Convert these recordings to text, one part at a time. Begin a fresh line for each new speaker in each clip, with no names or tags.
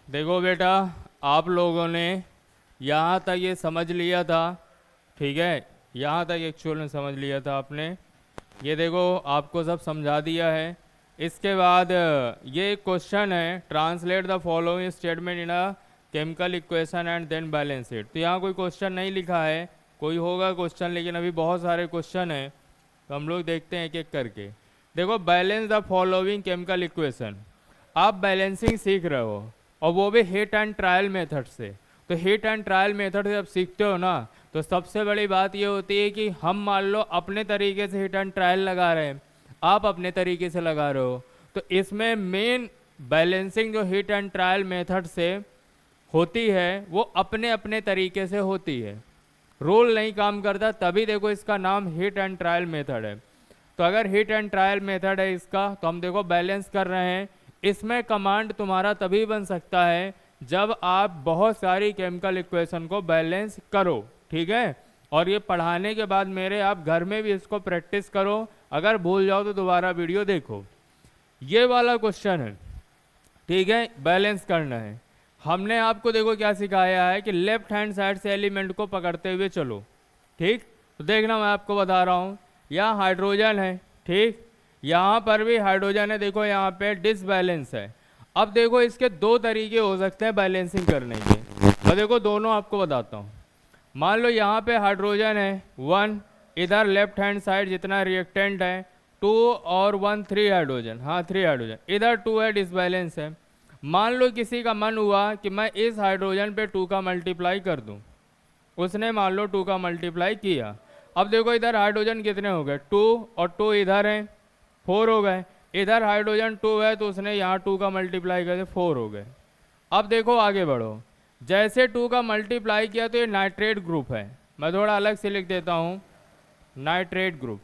देखो बेटा, आप लोगों ने यहाँ तक ये समझ लिया था, ठीक है। यहाँ तक एक्चुअल में समझ लिया था आपने। ये देखो आपको सब समझा दिया है। इसके बाद ये एक क्वेश्चन है, translate the following statement in a chemical equation and then balance it. तो यहाँ कोई क्वेश्चन नहीं लिखा है, कोई होगा क्वेश्चन, लेकिन अभी बहुत सारे क्वेश्चन हैं तो हम लोग देखते हैं एक एक करके। देखो, balance the following chemical equation. आप बैलेंसिंग सीख रहे हो और वो भी हिट एंड ट्रायल मेथड से। तो हिट एंड ट्रायल मेथड से जब सीखते हो ना, तो सबसे बड़ी बात ये होती है कि हम मान लो अपने तरीके से हिट एंड ट्रायल लगा रहे हैं, आप अपने तरीके से लगा रहे हो। तो इसमें मेन बैलेंसिंग जो हिट एंड ट्रायल मेथड से होती है वो अपने अपने तरीके से होती है, रूल नहीं काम करता, तभी देखो इसका नाम हिट एंड ट्रायल मेथड है। तो अगर हिट एंड ट्रायल मेथड है इसका, तो हम देखो बैलेंस कर रहे हैं। इसमें कमांड तुम्हारा तभी बन सकता है जब आप बहुत सारी केमिकल इक्वेशन को बैलेंस करो, ठीक है। और ये पढ़ाने के बाद मेरे आप घर में भी इसको प्रैक्टिस करो, अगर भूल जाओ तो दोबारा वीडियो देखो। ये वाला क्वेश्चन है, ठीक है, बैलेंस करना है। हमने आपको देखो क्या सिखाया है कि लेफ्ट हैंड साइड से एलिमेंट को पकड़ते हुए चलो, ठीक। तो देखना, मैं आपको बता रहा हूँ, यहाँ हाइड्रोजन है, ठीक, यहाँ पर भी हाइड्रोजन है। देखो यहाँ पे डिसबैलेंस है। अब देखो इसके दो तरीके हो सकते हैं बैलेंसिंग करने के, मैं देखो दोनों आपको बताता हूँ। मान लो यहाँ पे हाइड्रोजन है 1, इधर लेफ्ट हैंड साइड जितना रिएक्टेंट है 2 और 1 3 हाइड्रोजन, हाँ 3 हाइड्रोजन, इधर 2 है, डिसबैलेंस है। मान लो किसी का मन हुआ कि मैं इस हाइड्रोजन पे 2 का मल्टीप्लाई कर दूं, उसने मान लो 2 का मल्टीप्लाई किया। अब देखो इधर हाइड्रोजन कितने हो गए 2, और 2 इधर है 4 हो गए। इधर हाइड्रोजन 2 है तो उसने यहाँ 2 का मल्टीप्लाई कर दिया, 4 हो गए। अब देखो आगे बढ़ो, जैसे 2 का मल्टीप्लाई किया तो ये नाइट्रेट ग्रुप है, मैं थोड़ा अलग से लिख देता हूँ, नाइट्रेट ग्रुप।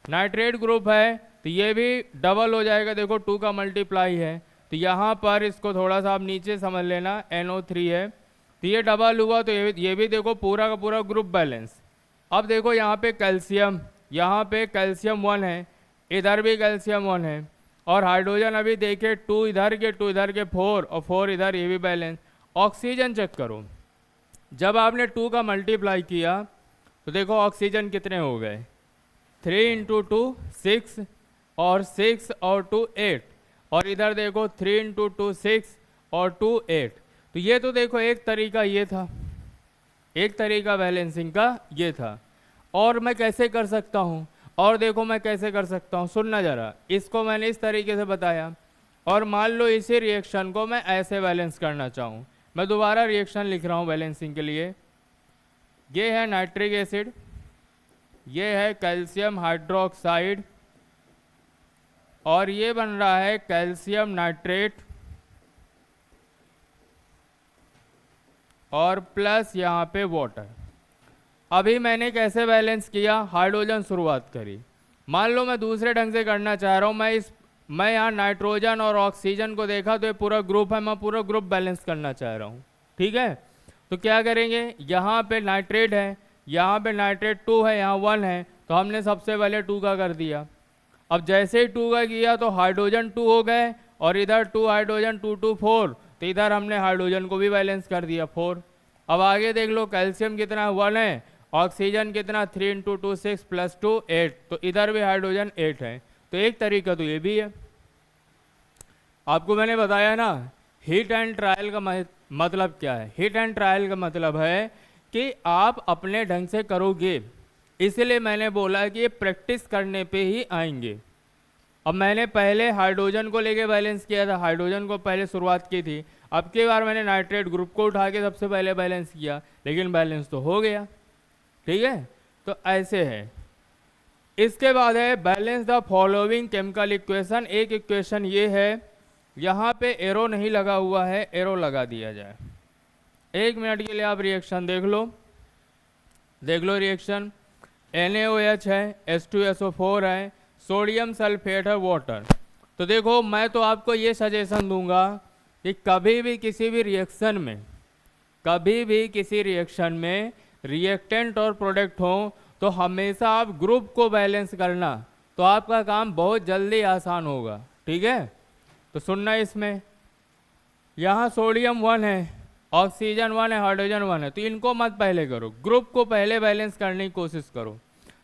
नाइट्रेट ग्रुप है तो ये भी डबल हो जाएगा, देखो 2 का मल्टीप्लाई है तो यहाँ पर इसको थोड़ा सा आप नीचे समझ लेना, NO3 है तो ये डबल हुआ तो ये भी देखो पूरा का पूरा ग्रुप बैलेंस। अब देखो यहाँ पे कैल्शियम, यहाँ पे कैल्शियम 1 है, इधर भी कैल्शियम 1 है, और हाइड्रोजन अभी देखे 2 इधर के 2 इधर के 4 और 4 इधर, ये भी बैलेंस। ऑक्सीजन चेक करो, जब आपने 2 का मल्टीप्लाई किया तो देखो ऑक्सीजन कितने हो गए 3 इंटू 2 6, और 6 और 2 8, और इधर देखो 3 इंटू 2 6 और 2 8। तो ये तो देखो एक तरीका ये था, एक तरीका बैलेंसिंग का ये था। और मैं कैसे कर सकता हूँ, और देखो मैं कैसे कर सकता हूँ, सुनना जरा, इसको मैंने इस तरीके से बताया, और मान लो इसी रिएक्शन को मैं ऐसे बैलेंस करना चाहूँ। मैं दोबारा रिएक्शन लिख रहा हूँ बैलेंसिंग के लिए। ये है नाइट्रिक एसिड, ये है कैल्शियम हाइड्रोक्साइड, और ये बन रहा है कैल्शियम नाइट्रेट, और प्लस यहाँ पे वाटर। अभी मैंने कैसे बैलेंस किया, हाइड्रोजन शुरुआत करी। मान लो मैं दूसरे ढंग से करना चाह रहा हूँ, मैं यहाँ नाइट्रोजन और ऑक्सीजन को देखा तो ये पूरा ग्रुप है, मैं पूरा ग्रुप बैलेंस करना चाह रहा हूँ, ठीक है। तो क्या करेंगे, यहाँ पे नाइट्रेट है, यहाँ पे नाइट्रेट 2 है, यहाँ 1 है, तो हमने सबसे पहले 2 का कर दिया। अब जैसे ही 2 का किया तो हाइड्रोजन 2 हो गए, और इधर 2 हाइड्रोजन 2 2 4, तो इधर हमने हाइड्रोजन को भी बैलेंस कर दिया 4। अब आगे देख लो, कैल्शियम कितना 1 है, ऑक्सीजन कितना 3 इंटू 2 6 प्लस 2 8, तो इधर भी हाइड्रोजन 8 है। तो एक तरीका तो ये भी है। आपको मैंने बताया ना हिट एंड ट्रायल का मतलब क्या है। हिट एंड ट्रायल का मतलब है कि आप अपने ढंग से करोगे, इसलिए मैंने बोला कि ये प्रैक्टिस करने पे ही आएंगे। अब मैंने पहले हाइड्रोजन को लेके बैलेंस किया था, हाइड्रोजन को पहले शुरुआत की थी, अब की बार मैंने नाइट्रेट ग्रुप को उठा के सबसे पहले बैलेंस किया, लेकिन बैलेंस तो हो गया, ठीक है। तो ऐसे है। इसके बाद है balance the following chemical equation. एक इक्वेशन ये है, यहाँ पे एरो नहीं लगा हुआ है, एरो लगा दिया जाए। 1 मिनट के लिए आप रिएक्शन देख लो, देख लो रिएक्शन। NaOH है, H2SO4 है, सोडियम सल्फेट है, वाटर। तो देखो मैं तो आपको ये सजेशन दूंगा कि कभी भी किसी भी रिएक्शन में, कभी भी किसी रिएक्शन में रिएक्टेंट और प्रोडक्ट हो तो हमेशा आप ग्रुप को बैलेंस करना, तो आपका काम बहुत जल्दी आसान होगा, ठीक है। तो सुनना इसमें, यहाँ सोडियम 1 है, ऑक्सीजन 1 है, हाइड्रोजन 1 है, तो इनको मत पहले करो, ग्रुप को पहले बैलेंस करने की कोशिश करो।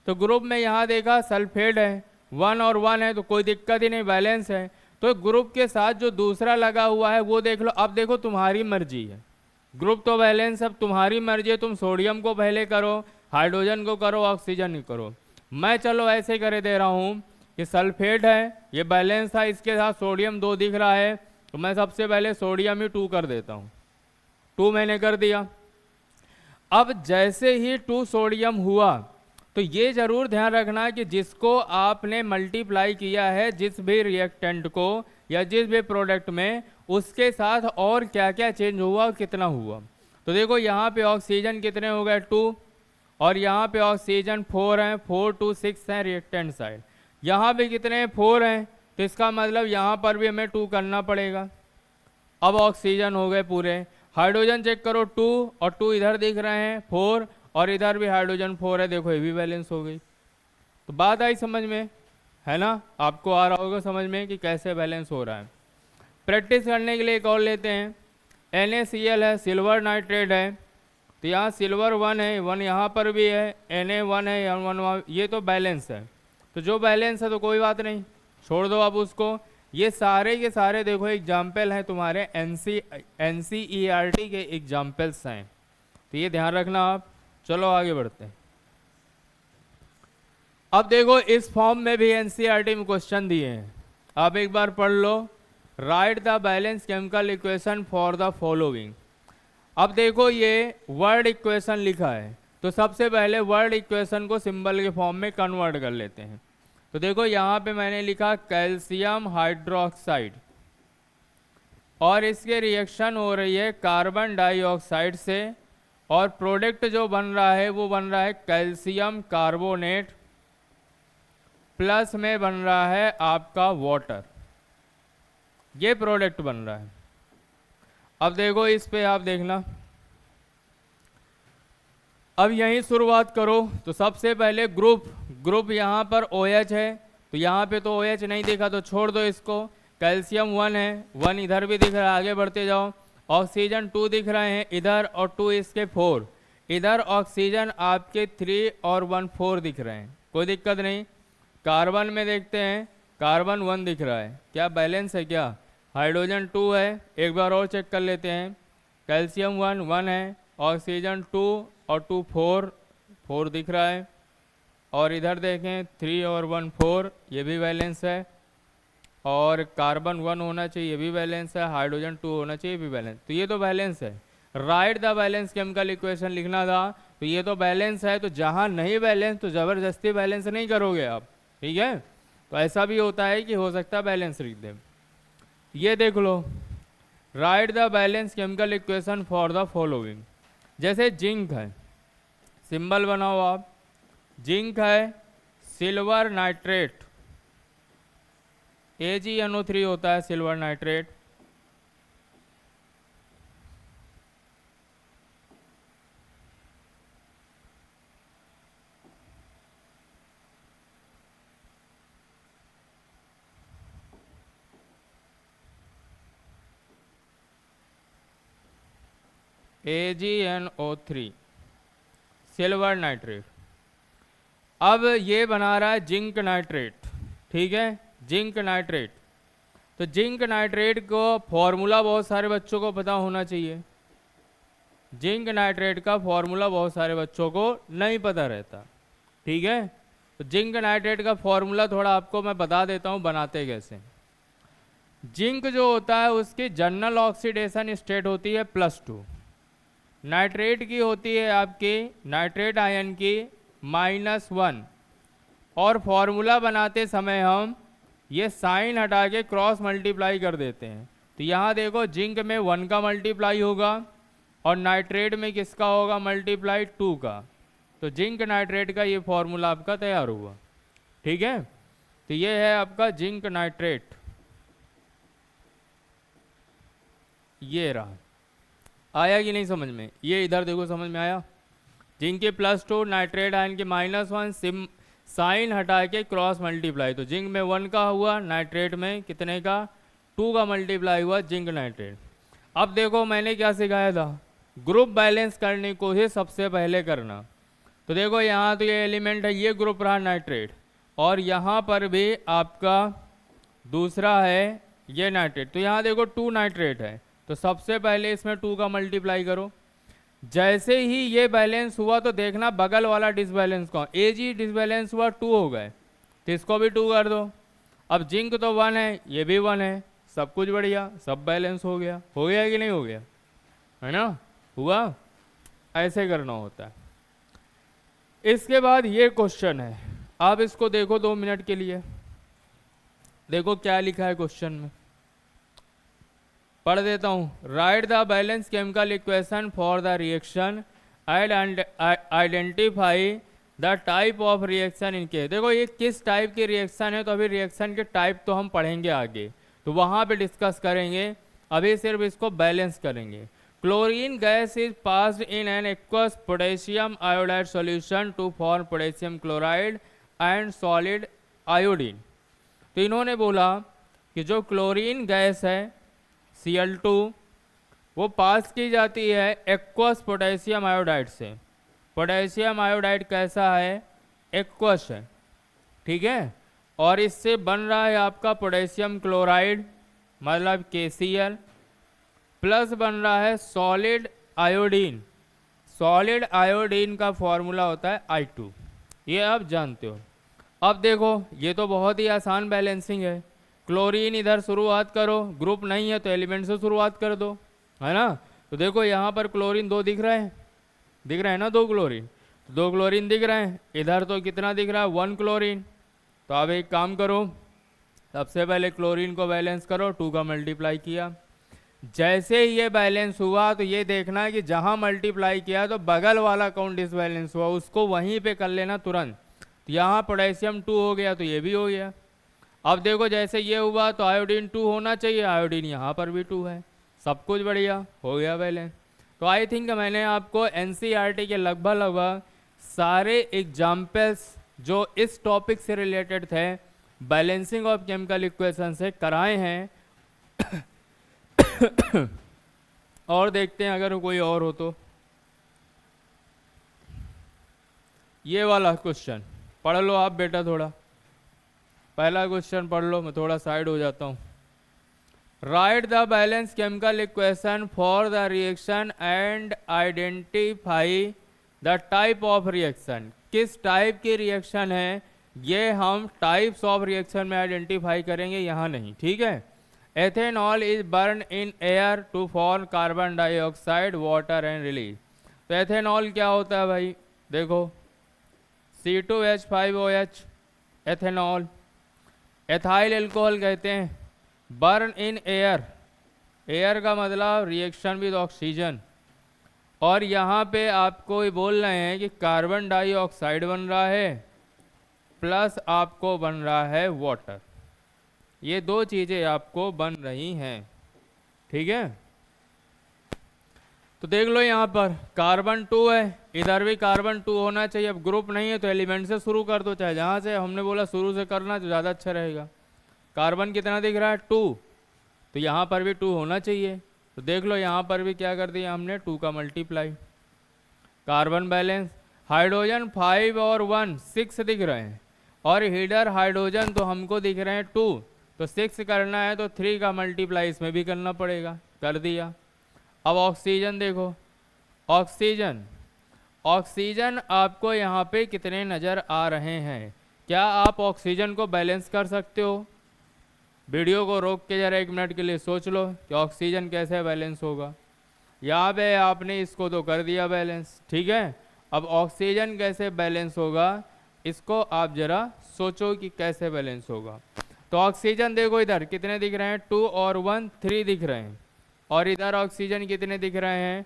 तो ग्रुप में यहाँ देखा सल्फेट है, 1 और 1 है, तो कोई दिक्कत ही नहीं, बैलेंस है। तो ग्रुप के साथ जो दूसरा लगा हुआ है वो देख लो। अब देखो तुम्हारी मर्जी है, ग्रुप तो बैलेंस, अब तुम्हारी मर्जी है, तुम सोडियम को पहले करो, हाइड्रोजन को करो, ऑक्सीजन को करो। मैं चलो ऐसे करे दे रहा हूँ कि सल्फेट है, ये बैलेंस था, इसके साथ सोडियम 2 दिख रहा है, तो मैं सबसे पहले सोडियम ही 2 कर देता हूँ। 2 मैंने कर दिया। अब जैसे ही 2 सोडियम हुआ, तो ये जरूर ध्यान रखना कि जिसको आपने मल्टीप्लाई किया है, जिस भी रिएक्टेंट को या जिस भी प्रोडक्ट में, उसके साथ और क्या क्या चेंज हुआ और कितना हुआ। तो देखो यहाँ पे ऑक्सीजन कितने हो गए 2, और यहाँ पे ऑक्सीजन 4 हैं, 4 2 6 हैं रिएक्टेंट साइड। यहाँ पे कितने 4 हैं, तो इसका मतलब यहाँ पर भी हमें 2 करना पड़ेगा। अब ऑक्सीजन हो गए पूरे। हाइड्रोजन चेक करो 2 और 2 इधर दिख रहे हैं 4, और इधर भी हाइड्रोजन 4 है, देखो ये भी बैलेंस हो गई। तो बात आई समझ में, है ना? आपको आ रहा होगा समझ में कि कैसे बैलेंस हो रहा है। प्रैक्टिस करने के लिए एक और लेते हैं। NaCl है, सिल्वर नाइट्रेट है, तो यहाँ सिल्वर 1 है, 1 यहाँ पर भी है, Na1 है, 1 ये तो बैलेंस है। तो जो बैलेंस है तो कोई बात नहीं, छोड़ दो अब उसको। ये सारे के सारे देखो एग्जाम्पल हैं तुम्हारे NCERT के एग्जाम्पल्स हैं, तो ये ध्यान रखना आप। चलो आगे बढ़ते हैं। अब देखो इस फॉर्म में भी NCERT में क्वेश्चन दिए हैं, आप एक बार पढ़ लो। Write the balance chemical equation for the following. अब देखो ये वर्ड इक्वेशन लिखा है, तो सबसे पहले वर्ड इक्वेशन को सिंबल के फॉर्म में कन्वर्ट कर लेते हैं। तो देखो यहाँ पे मैंने लिखा कैल्शियम हाइड्रोक्साइड, और इसके रिएक्शन हो रही है कार्बन डाइऑक्साइड से, और प्रोडक्ट जो बन रहा है वो बन रहा है कैल्शियम कार्बोनेट, प्लस में बन रहा है आपका वाटर, ये प्रोडक्ट बन रहा है। अब देखो इस पे आप देखना, अब यहीं शुरुआत करो। तो सबसे पहले ग्रुप यहाँ पर OH है, तो यहाँ पे तो OH नहीं दिखा तो छोड़ दो इसको। कैल्शियम 1 है, 1 इधर भी दिख रहा है, आगे बढ़ते जाओ। ऑक्सीजन 2 दिख रहे हैं इधर, और 2 इसके 4 इधर। ऑक्सीजन आपके 3 और 1 4 दिख रहे हैं, कोई दिक्कत नहीं। कार्बन में देखते हैं, कार्बन 1 दिख रहा है, क्या बैलेंस है क्या? हाइड्रोजन 2 है, एक बार और चेक कर लेते हैं। कैल्शियम 1 1 है, ऑक्सीजन 2 और 2 4 दिख रहा है, और इधर देखें 3 और 1 4, ये भी बैलेंस है। और कार्बन 1 होना चाहिए, ये भी बैलेंस है। हाइड्रोजन 2 होना चाहिए, ये भी बैलेंस। तो ये तो बैलेंस है। Right the balance chemical equation लिखना था, तो ये तो बैलेंस है। तो जहाँ नहीं बैलेंस तो ज़बरदस्ती बैलेंस नहीं करोगे आप, ठीक है? तो ऐसा भी होता है कि हो सकता है बैलेंस लिख दें। ये देख लो, write the balance chemical equation for the following. जैसे जिंक है, सिंबल बनाओ आप। जिंक है सिल्वर नाइट्रेट, AgNO3 होता है silver nitrate. AgNO3 silver nitrate. अब ये बना रहा है जिंक नाइट्रेट, ठीक है? Zinc nitrate. तो जिंक नाइट्रेट को फॉर्मूला बहुत सारे बच्चों को पता होना चाहिए। जिंक नाइट्रेट का फॉर्मूला बहुत सारे बच्चों को नहीं पता रहता, ठीक है? तो जिंक नाइट्रेट का फॉर्मूला थोड़ा आपको मैं बता देता हूँ बनाते कैसे। जिंक जो होता है उसकी जनरल ऑक्सीडेशन स्टेट होती है +2, नाइट्रेट की होती है आपकी, नाइट्रेट आयन की -1। और फॉर्मूला बनाते समय हम ये साइन हटा के क्रॉस मल्टीप्लाई कर देते हैं। तो यहाँ देखो जिंक में 1 का मल्टीप्लाई होगा, और नाइट्रेट में किसका होगा मल्टीप्लाई? 2 का। तो जिंक नाइट्रेट का ये फॉर्मूला आपका तैयार हुआ, ठीक है? तो ये है आपका जिंक नाइट्रेट, ये रहा। आया कि नहीं समझ में? ये इधर देखो, समझ में आया? जिंक के +2, नाइट्रेट आयन के -1, साइन हटा के क्रॉस मल्टीप्लाई। तो जिंक में 1 का हुआ, नाइट्रेट में कितने का? 2 का मल्टीप्लाई हुआ जिंक नाइट्रेट। अब देखो मैंने क्या सिखाया था, ग्रुप बैलेंस करने को ही सबसे पहले करना। तो देखो यहाँ तो ये एलिमेंट है, ये ग्रुप रहा नाइट्रेट, और यहाँ पर भी आपका दूसरा है ये नाइट्रेट। तो यहाँ देखो 2 नाइट्रेट है, तो सबसे पहले इसमें 2 का मल्टीप्लाई करो। जैसे ही ये बैलेंस हुआ तो देखना बगल वाला डिसबैलेंस कौन, एजी डिसबैलेंस हुआ 2 हो गए, तो इसको भी 2 कर दो। अब जिंक तो 1 है, ये भी 1 है, सब कुछ बढ़िया, सब बैलेंस हो गया कि नहीं हो गया, है ना, हुआ। ऐसे करना होता है। इसके बाद ये क्वेश्चन है, आप इसको देखो 2 मिनट के लिए, देखो क्या लिखा है क्वेश्चन में, पढ़ देता हूं। Right the balance chemical equation for the reaction and identify the type of reaction इनके। देखो ये किस टाइप की रिएक्शन है, तो अभी रिएक्शन के टाइप तो हम पढ़ेंगे आगे, तो वहां पे डिस्कस करेंगे, अभी सिर्फ इसको बैलेंस करेंगे। Chlorine gas is passed in an aqueous potassium iodide solution to form potassium chloride and solid iodine. तो इन्होंने बोला कि जो क्लोरीन गैस है Cl2 वो पास की जाती है एक्वस पोटेशियम आयोडाइड से। पोटेशियम आयोडाइड कैसा है, एक्वस है, ठीक है, और इससे बन रहा है आपका पोटेशियम क्लोराइड मतलब KCl, प्लस बन रहा है सॉलिड आयोडीन। सॉलिड आयोडीन का फॉर्मूला होता है I2, ये आप जानते हो। अब देखो ये तो बहुत ही आसान बैलेंसिंग है, क्लोरीन इधर शुरुआत करो, ग्रुप नहीं है तो एलिमेंट से शुरुआत कर दो, है ना। तो देखो यहाँ पर क्लोरीन 2 दिख रहे हैं, दिख रहे हैं ना, 2 क्लोरीन, 2 क्लोरीन दिख रहे हैं, इधर तो कितना दिख रहा है 1 क्लोरीन। तो अब एक काम करो, सबसे पहले क्लोरीन को बैलेंस करो, 2 का मल्टीप्लाई किया। जैसे ही ये बैलेंस हुआ तो ये देखना है कि जहाँ मल्टीप्लाई किया तो बगल वाला कौन डिसबैलेंस हुआ उसको वहीं पे कर लेना तुरंत। तो यहाँ पोटेशियम 2 हो गया तो ये भी हो गया। अब देखो जैसे ये हुआ तो आयोडीन 2 होना चाहिए, आयोडीन यहाँ पर भी 2 है, सब कुछ बढ़िया हो गया बैलेंस। तो आई थिंक मैंने आपको NCERT के लगभग सारे एग्जाम्पल्स जो इस टॉपिक से रिलेटेड थे बैलेंसिंग ऑफ केमिकल इक्वेशन से कराए हैं। और देखते हैं अगर कोई और हो तो। ये वाला क्वेश्चन पढ़ लो आप बेटा, थोड़ा पहला क्वेश्चन पढ़ लो, मैं थोड़ा साइड हो जाता हूँ। Write the balance chemical equation for the reaction and identify the type of reaction. किस टाइप की रिएक्शन है ये हम टाइप्स ऑफ रिएक्शन में आइडेंटिफाई करेंगे, यहाँ नहीं, ठीक है। Ethanol is burn in air to form carbon dioxide water and release. तो एथेनॉल क्या होता है भाई, देखो C2H5OH एथेनॉल। एथाइल एल्कोहल कहते हैं, बर्न इन एयर, एयर का मतलब रिएक्शन विद ऑक्सीजन, और यहाँ पे आपको ये बोल रहे हैं कि कार्बन डाइऑक्साइड बन रहा है प्लस आपको बन रहा है वाटर, ये 2 चीज़ें आपको बन रही हैं, ठीक है। तो देख लो यहाँ पर कार्बन 2 है, इधर भी कार्बन 2 होना चाहिए। अब ग्रुप नहीं है तो एलिमेंट से शुरू कर दो, चाहे जहाँ से, हमने बोला शुरू से करना तो ज़्यादा अच्छा रहेगा। कार्बन कितना दिख रहा है 2, तो यहाँ पर भी 2 होना चाहिए। तो देख लो यहाँ पर भी क्या कर दिया हमने, 2 का मल्टीप्लाई। कार्बन बैलेंस, हाइड्रोजन 5 और 1 6 दिख रहे हैं, और हीडर हाइड्रोजन तो हमको दिख रहे हैं 2, तो 6 करना है तो 3 का मल्टीप्लाई इसमें भी करना पड़ेगा, कर दिया। अब ऑक्सीजन देखो, ऑक्सीजन, ऑक्सीजन आपको यहाँ पे कितने नज़र आ रहे हैं, क्या आप ऑक्सीजन को बैलेंस कर सकते हो? वीडियो को रोक के जरा 1 मिनट के लिए सोच लो कि ऑक्सीजन कैसे बैलेंस होगा। यहाँ पे आपने इसको तो कर दिया बैलेंस, ठीक है। अब ऑक्सीजन कैसे बैलेंस होगा इसको आप जरा सोचो कि कैसे बैलेंस होगा। तो ऑक्सीजन देखो इधर कितने दिख रहे हैं, 2 और 1 3 दिख रहे हैं, और इधर ऑक्सीजन कितने दिख रहे हैं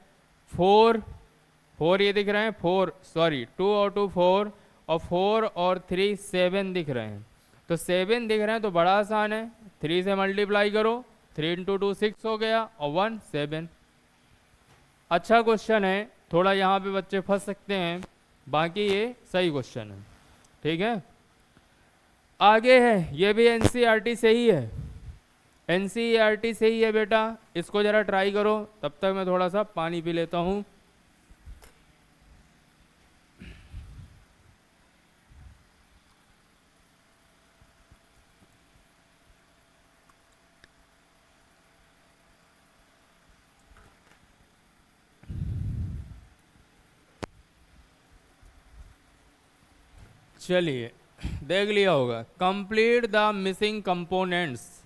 4 ये दिख रहे हैं 2 और 2 4, और 4 और 3 7 दिख रहे हैं। तो 7 दिख रहे हैं तो बड़ा आसान है, 3 से मल्टीप्लाई करो, 3 × 2 6 हो गया, और 1 7। अच्छा क्वेश्चन है, थोड़ा यहाँ पे बच्चे फंस सकते हैं, बाकी ये सही क्वेश्चन है, ठीक है। आगे है, ये भी NCERT से ही है, NCERT से ही है बेटा, इसको जरा ट्राई करो। तब तक मैं थोड़ा सा पानी पी लेता हूँ। चलिए, देख लिया होगा। Complete the missing components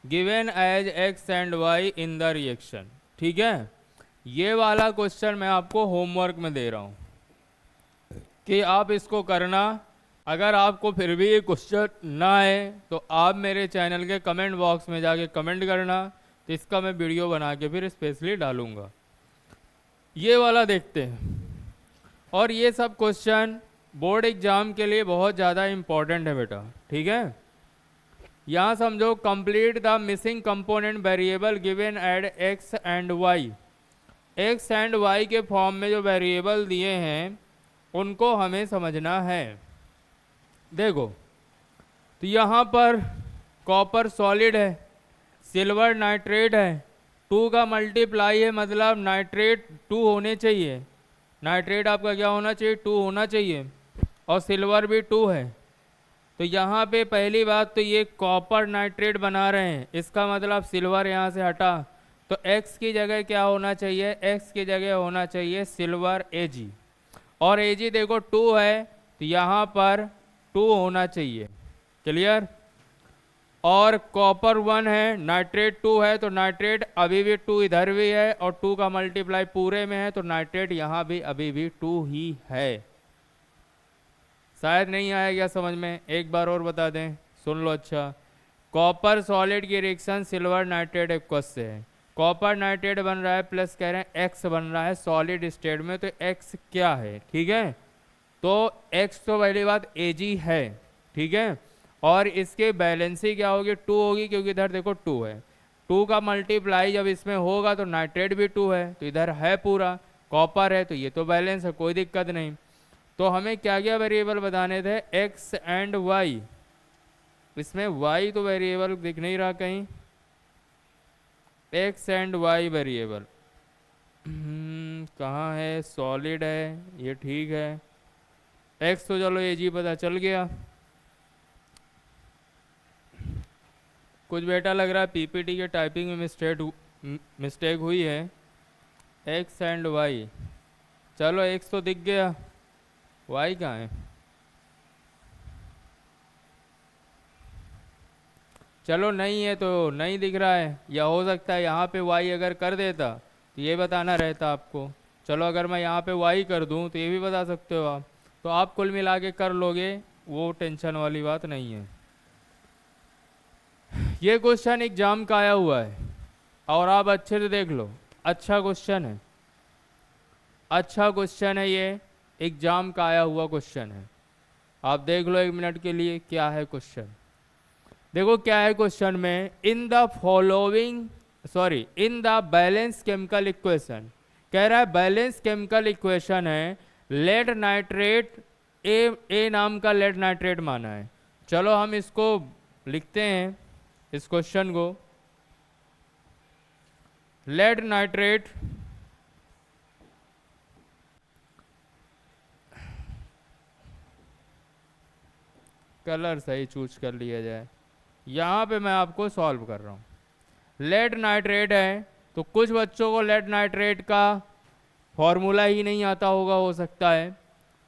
given as x and y in the reaction. ठीक है, ये वाला क्वेश्चन मैं आपको होमवर्क में दे रहा हूँ कि आप इसको करना। अगर आपको फिर भी ये क्वेश्चन ना आए तो आप मेरे चैनल के कमेंट बॉक्स में जाके कमेंट करना, तो इसका मैं वीडियो बना के फिर स्पेशली डालूंगा। ये वाला देखते हैं। और ये सब क्वेश्चन बोर्ड एग्जाम के लिए बहुत ज़्यादा इम्पॉर्टेंट है बेटा। ठीक है, यहाँ समझो, complete the missing component variable given at x and y. X and y के फॉर्म में जो वेरिएबल दिए हैं उनको हमें समझना है। देखो, तो यहाँ पर कॉपर सॉलिड है, सिल्वर नाइट्रेट है, 2 का मल्टीप्लाई है, मतलब नाइट्रेट 2 होने चाहिए। नाइट्रेट आपका क्या होना चाहिए? 2 होना चाहिए। और सिल्वर भी 2 है। तो यहाँ पे पहली बात तो ये कॉपर नाइट्रेट बना रहे हैं, इसका मतलब सिल्वर यहाँ से हटा, तो X की जगह क्या होना चाहिए? X की जगह होना चाहिए सिल्वर Ag। और Ag देखो 2 है, तो यहाँ पर 2 होना चाहिए। क्लियर? और कॉपर 1 है, नाइट्रेट 2 है, तो नाइट्रेट अभी भी 2 इधर भी है, और 2 का मल्टीप्लाई पूरे में है, तो नाइट्रेट यहाँ भी अभी भी 2 ही है। शायद नहीं आया क्या समझ में? एक बार और बता दें, सुन लो अच्छा। कॉपर सॉलिड की रिएक्शन सिल्वर नाइट्रेट एक्वस से है। कॉपर नाइट्रेट बन रहा है, प्लस कह रहे हैं एक्स बन रहा है सॉलिड स्टेट में, तो एक्स क्या है? ठीक है, तो एक्स तो पहली बात Ag है। ठीक है, और इसके बैलेंसी क्या होगी? 2 होगी, क्योंकि इधर देखो 2 है। 2 का मल्टीप्लाई जब इसमें होगा तो नाइट्रेट भी 2 है, तो इधर है पूरा, कॉपर है, तो ये तो बैलेंस है, कोई दिक्कत नहीं। तो हमें क्या क्या वेरिएबल बताने थे? X and y. इसमें वाई तो वेरिएबल दिख नहीं रहा कहीं। एक्स एंड वाई वेरिएबल कहाँ है? सॉलिड है, ये ठीक है। एक्स तो चलो ये जी पता चल गया। कुछ बेटा लग रहा है पीपीटी के टाइपिंग में मिस्टेक हुई है। एक्स एंड वाई, चलो एक्स तो दिख गया, वाई कहाँ है? चलो नहीं है तो नहीं दिख रहा है, या हो सकता है यहाँ पे वाई अगर कर देता तो ये बताना रहता आपको। चलो अगर मैं यहाँ पे वाई कर दूँ तो ये भी बता सकते हो आप, तो आप कुल मिला के कर लोगे, वो टेंशन वाली बात नहीं है। ये क्वेश्चन एग्जाम का आया हुआ है, और आप अच्छे से देख लो, अच्छा क्वेश्चन है, अच्छा क्वेश्चन है, ये एग्जाम का आया हुआ क्वेश्चन है। आप देख लो 1 मिनट के लिए क्या है क्वेश्चन। देखो क्या है क्वेश्चन में, in the balance chemical equation. कह रहा है बैलेंस केमिकल इक्वेशन है, लेड नाइट्रेट ए नाम का लेड नाइट्रेट माना है। चलो हम इसको लिखते हैं, इस क्वेश्चन को। लेड नाइट्रेट कलर सही चूज कर लिया जाए। यहाँ पे मैं आपको सॉल्व कर रहा हूँ। लेड नाइट्रेट है, तो कुछ बच्चों को लेड नाइट्रेट का फॉर्मूला ही नहीं आता होगा, हो सकता है,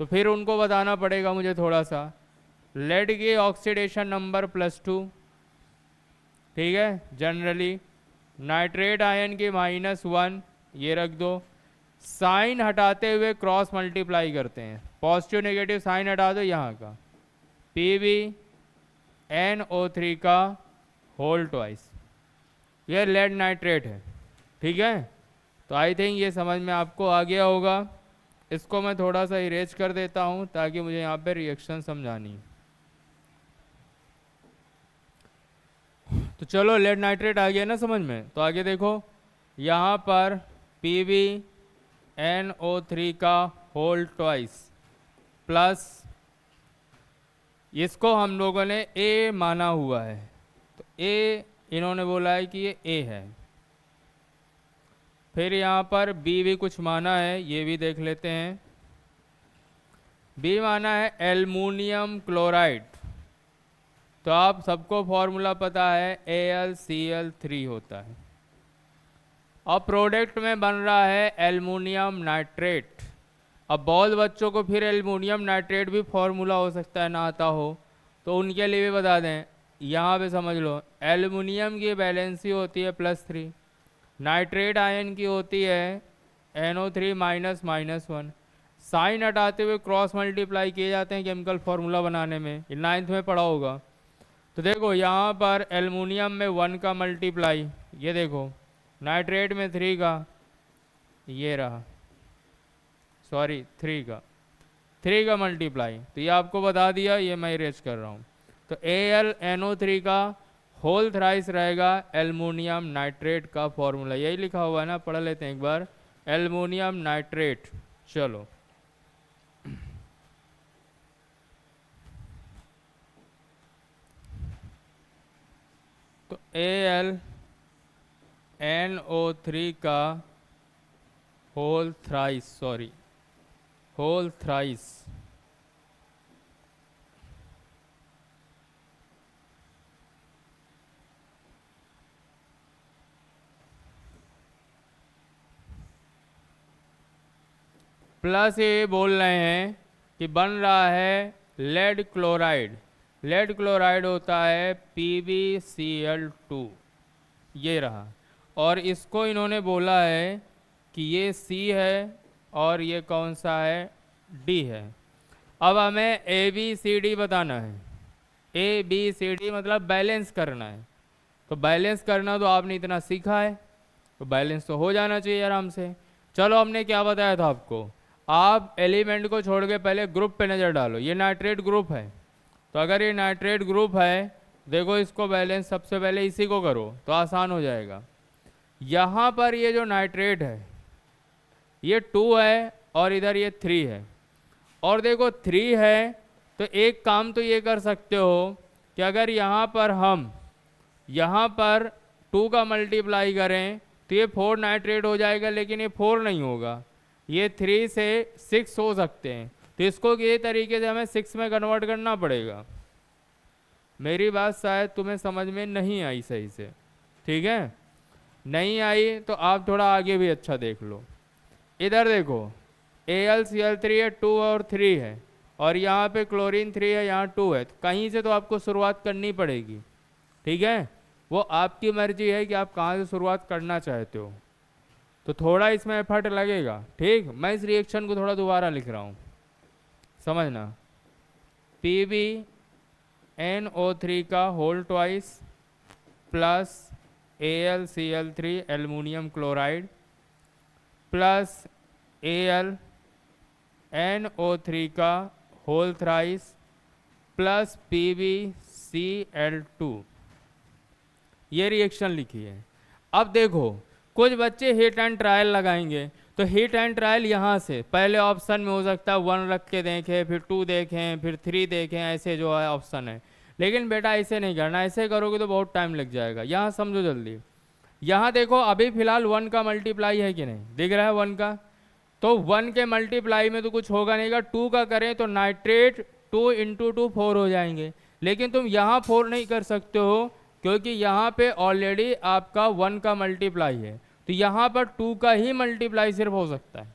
तो फिर उनको बताना पड़ेगा मुझे थोड़ा सा। लेड की ऑक्सीडेशन नंबर +2, ठीक है, जनरली। नाइट्रेट आयन की -1, ये रख दो। साइन हटाते हुए क्रॉस मल्टीप्लाई करते हैं, पॉजिटिव नेगेटिव साइन हटा दो यहाँ का, PbNO3 का होल ट्वाइस, ये लेड नाइट्रेट है। ठीक है, तो आई थिंक ये समझ में आपको आ गया होगा। इसको मैं थोड़ा सा इरेज कर देता हूँ ताकि मुझे यहाँ पे रिएक्शन समझानी। तो चलो लेड नाइट्रेट आ गया ना समझ में, तो आगे देखो, यहाँ पर PbNO3 का होल ट्वाइस प्लस, इसको हम लोगों ने A माना हुआ है, तो इन्होंने बोला है कि ये ए है। फिर यहाँ पर बी भी कुछ माना है, ये भी देख लेते हैं। बी माना है एल्युमिनियम क्लोराइड। तो आप सबको फॉर्मूला पता है AlCl3 होता है। अब प्रोडक्ट में बन रहा है एल्युमिनियम नाइट्रेट। अब बहुत बच्चों को फिर एल्युमिनियम नाइट्रेट भी फॉर्मूला हो सकता है ना आता हो, तो उनके लिए भी बता दें। यहाँ पे समझ लो, एल्युमिनियम की वैलेंसी होती है +3, नाइट्रेट आयन की होती है NO3 -1। साइन हटाते हुए क्रॉस मल्टीप्लाई किए जाते हैं केमिकल फार्मूला बनाने में, ये 9th में पढ़ा होगा। तो देखो यहाँ पर एल्युमिनियम में 1 का मल्टीप्लाई, ये देखो नाइट्रेट में 3 का, ये रहा, सॉरी 3 का मल्टीप्लाई। तो ये आपको बता दिया, ये मैं इरेज कर रहा हूँ। तो AlNO3 का होल थ्राइस रहेगा एल्युमिनियम नाइट्रेट का फॉर्मूला। यही लिखा हुआ है ना, पढ़ लेते हैं एक बार। एल्युमिनियम नाइट्रेट, चलो तो AlNO3 का होल थ्राइस प्लस ये बोल रहे हैं कि बन रहा है लेड क्लोराइड। लेड क्लोराइड होता है PbCl2, ये रहा। और इसको इन्होंने बोला है कि ये C है और ये कौन सा है, D है। अब हमें ABCD बताना है। ABCD मतलब बैलेंस करना है। तो बैलेंस करना तो आपने इतना सीखा है, तो बैलेंस तो हो जाना चाहिए आराम से। चलो, हमने क्या बताया था आपको, आप एलिमेंट को छोड़ के पहले ग्रुप पे नज़र डालो। ये नाइट्रेट ग्रुप है, तो अगर ये नाइट्रेट ग्रुप है, देखो इसको बैलेंस सबसे पहले इसी को करो तो आसान हो जाएगा। यहाँ पर ये जो नाइट्रेट है ये 2 है और इधर ये 3 है। और देखो 3 है तो एक काम तो ये कर सकते हो कि अगर यहाँ पर हम यहाँ पर 2 का मल्टीप्लाई करें तो ये 4 नाइट्रेट हो जाएगा, लेकिन ये 4 नहीं होगा, ये 3 से 6 हो सकते हैं। तो इसको ये तरीके से हमें 6 में कन्वर्ट करना पड़ेगा। मेरी बात शायद तुम्हें समझ में नहीं आई सही से, ठीक है? नहीं आई तो आप थोड़ा आगे भी अच्छा देख लो। इधर देखो AlCl3 है, 2 और 3 है, और यहाँ पे क्लोरीन 3 है, यहाँ 2 है। तो कहीं से तो आपको शुरुआत करनी पड़ेगी, ठीक है? वो आपकी मर्जी है कि आप कहाँ से शुरुआत करना चाहते हो। तो थोड़ा इसमें एफर्ट लगेगा, ठीक? मैं इस रिएक्शन को थोड़ा दोबारा लिख रहा हूँ, समझना। PbNO3 का whole twice plus AlCl3 aluminium chloride plus AlNO3 का होल थ्राइस प्लस PbCl2, ये रिएक्शन लिखी है। अब देखो कुछ बच्चे हिट एंड ट्रायल लगाएंगे, तो हिट एंड ट्रायल यहाँ से पहले ऑप्शन में हो सकता है 1 रख के देखें, फिर 2 देखें, फिर 3 देखें, ऐसे जो है ऑप्शन है। लेकिन बेटा ऐसे नहीं करना, ऐसे करोगे तो बहुत टाइम लग जाएगा। यहाँ समझो जल्दी, यहाँ देखो अभी फिलहाल 1 का मल्टीप्लाई है कि नहीं, दिख रहा है 1 का, तो 1 के मल्टीप्लाई में तो कुछ होगा नहीं। 2 का करें तो नाइट्रेट 2 × 2 4 हो जाएंगे, लेकिन तुम यहाँ 4 नहीं कर सकते हो क्योंकि यहाँ पे ऑलरेडी आपका 1 का मल्टीप्लाई है। तो यहाँ पर 2 का ही मल्टीप्लाई सिर्फ हो सकता है।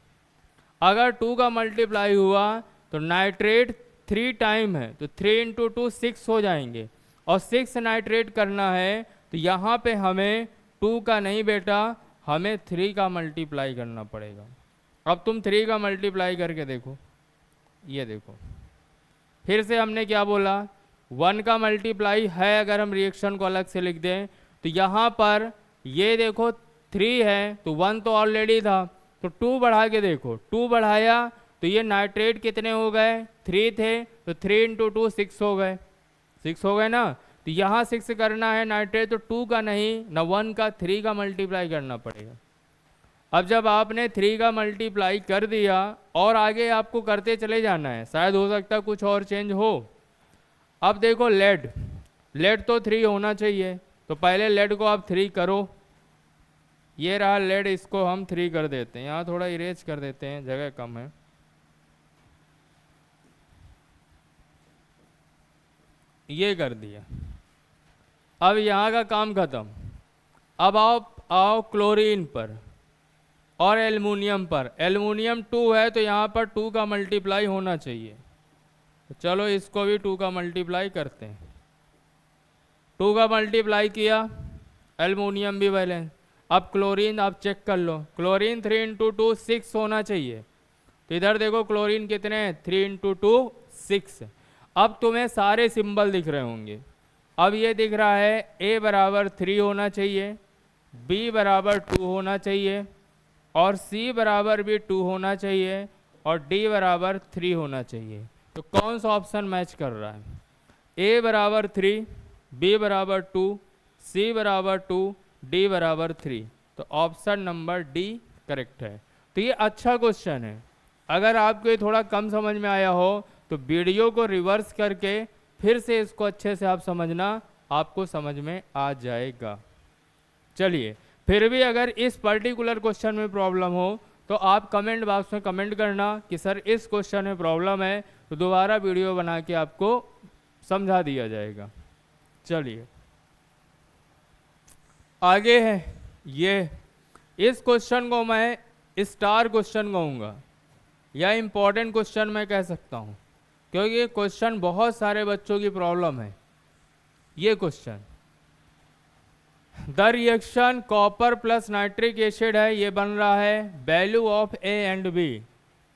अगर 2 का मल्टीप्लाई हुआ तो नाइट्रेट 3 टाइम है, तो 3 × 2 6 हो जाएंगे, और 6 नाइट्रेट करना है तो यहाँ पे हमें 2 का नहीं बेटा, हमें 3 का मल्टीप्लाई करना पड़ेगा। अब तुम 3 का मल्टीप्लाई करके देखो, ये देखो फिर से हमने क्या बोला, 1 का मल्टीप्लाई है। अगर हम रिएक्शन को अलग से लिख दें तो यहाँ पर ये देखो 3 है, तो 1 तो ऑलरेडी था, तो 2 बढ़ा के देखो, 2 बढ़ाया तो ये नाइट्रेट कितने हो गए, 3 थे, तो 3 × 2 6 हो गए, 6 हो गए ना। तो यहाँ 6 करना है नाइट्रेट, तो 2 का नहीं न 1 का, 3 का मल्टीप्लाई करना पड़ेगा। अब जब आपने 3 का मल्टीप्लाई कर दिया और आगे आपको करते चले जाना है, शायद हो सकता है कुछ और चेंज हो। अब देखो लेड तो 3 होना चाहिए, तो पहले लेड को आप 3 करो, ये रहा लेड, इसको हम 3 कर देते हैं, यहाँ थोड़ा इरेज कर देते हैं, जगह कम है। ये कर दिया। अब यहाँ का काम खत्म। अब आओ क्लोरीन पर और एल्युमिनियम पर। एल्युमिनियम 2 है तो यहाँ पर 2 का मल्टीप्लाई होना चाहिए, तो चलो इसको भी 2 का मल्टीप्लाई करते हैं। 2 का मल्टीप्लाई किया, एल्युमिनियम भी बैलेंस। अब क्लोरीन आप चेक कर लो, क्लोरीन 3 इंटू 2 6 होना चाहिए, तो इधर देखो क्लोरीन कितने हैं, 3 इंटू 2 6। अब तुम्हें सारे सिंबल दिख रहे होंगे। अब ये दिख रहा है A बराबर 3 होना चाहिए, B बराबर 2 होना चाहिए, और C बराबर भी 2 होना चाहिए, और D बराबर 3 होना चाहिए। तो कौन सा ऑप्शन मैच कर रहा है? A बराबर 3, B बराबर 2, C बराबर 2, D बराबर 3। तो ऑप्शन नंबर D करेक्ट है। तो ये अच्छा क्वेश्चन है। अगर आपको ये थोड़ा कम समझ में आया हो तो वीडियो को रिवर्स करके फिर से इसको अच्छे से आप समझना, आपको समझ में आ जाएगा। चलिए, फिर भी अगर इस पर्टिकुलर क्वेश्चन में प्रॉब्लम हो तो आप कमेंट बॉक्स में कमेंट करना कि सर इस क्वेश्चन में प्रॉब्लम है, तो दोबारा वीडियो बना के आपको समझा दिया जाएगा। चलिए आगे है ये, इस क्वेश्चन को मैं स्टार क्वेश्चन कहूँगा या इम्पोर्टेंट क्वेश्चन मैं कह सकता हूँ, क्योंकि ये क्वेश्चन बहुत सारे बच्चों की प्रॉब्लम है। ये question, the reaction copper plus nitric acid है, ये बन रहा है value of A and B,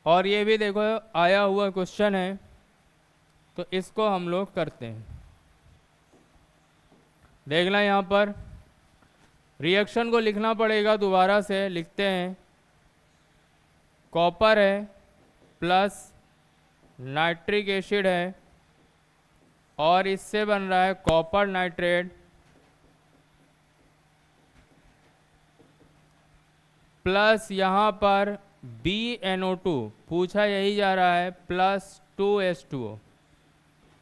और ये भी देखो आया हुआ क्वेश्चन है, तो इसको हम लोग करते हैं। देखना यहाँ पर रिएक्शन को लिखना पड़ेगा, दोबारा से लिखते हैं। कॉपर है प्लस नाइट्रिक एसिड है, और इससे बन रहा है कॉपर नाइट्रेट प्लस यहाँ पर BnO2, पूछा यही जा रहा है, प्लस 2H2O।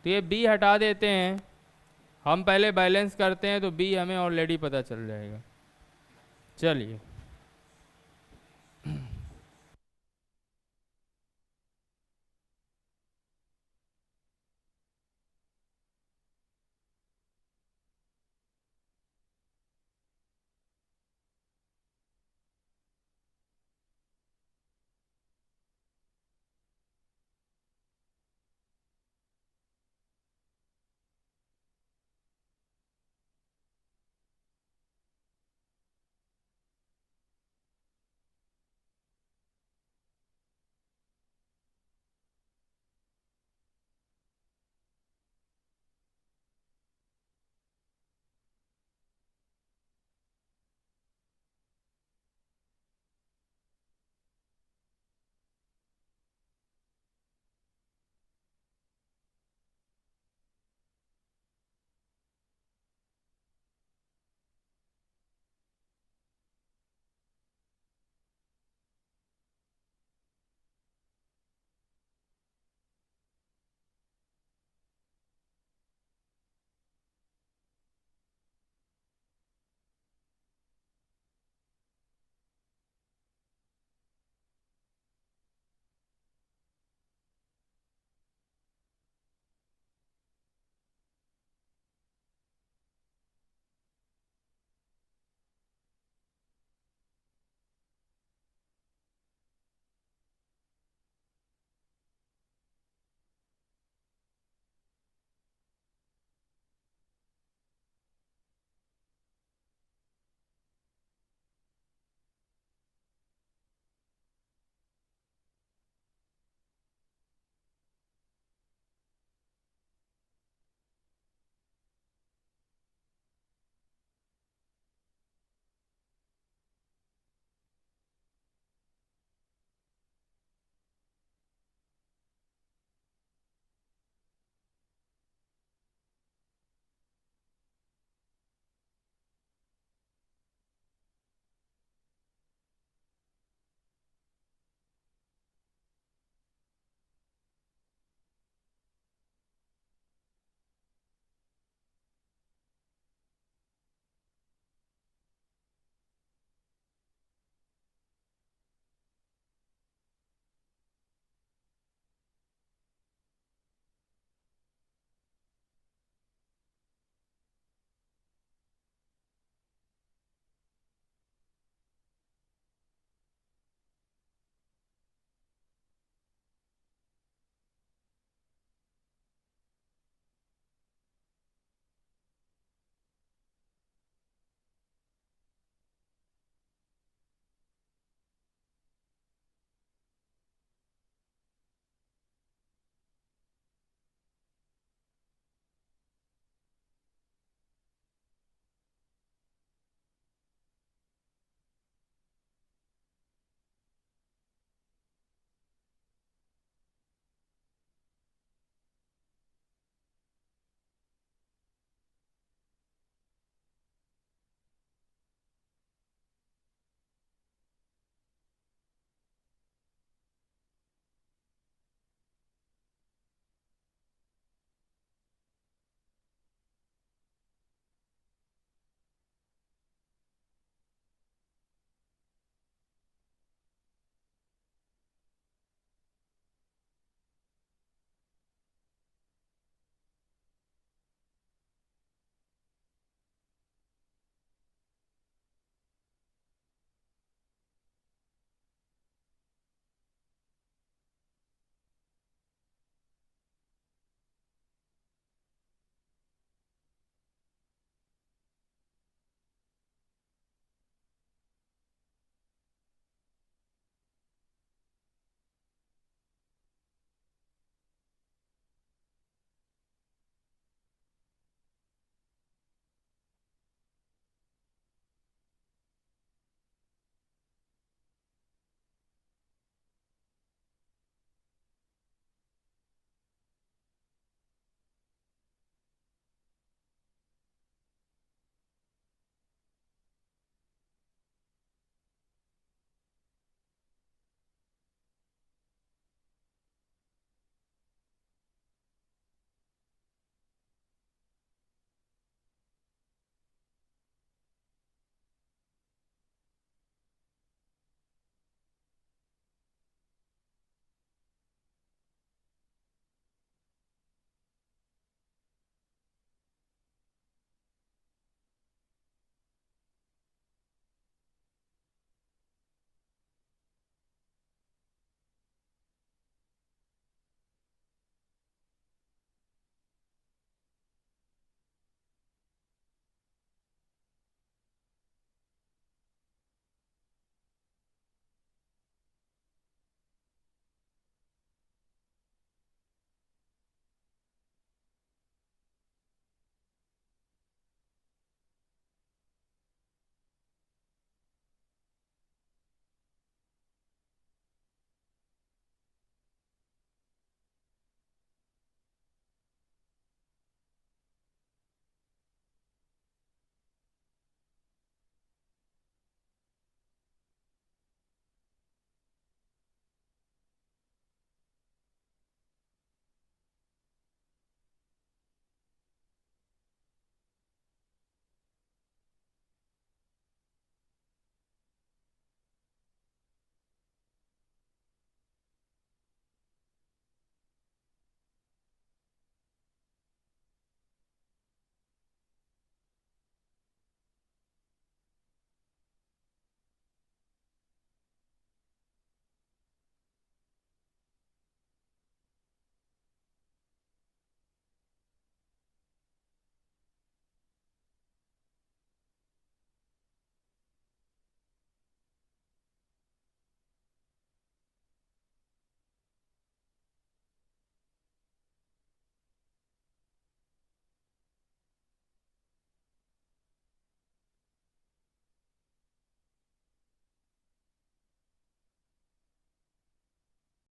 तो ये B हटा देते हैं, हम पहले बैलेंस करते हैं, तो B हमें ऑलरेडी पता चल जाएगा। चलिए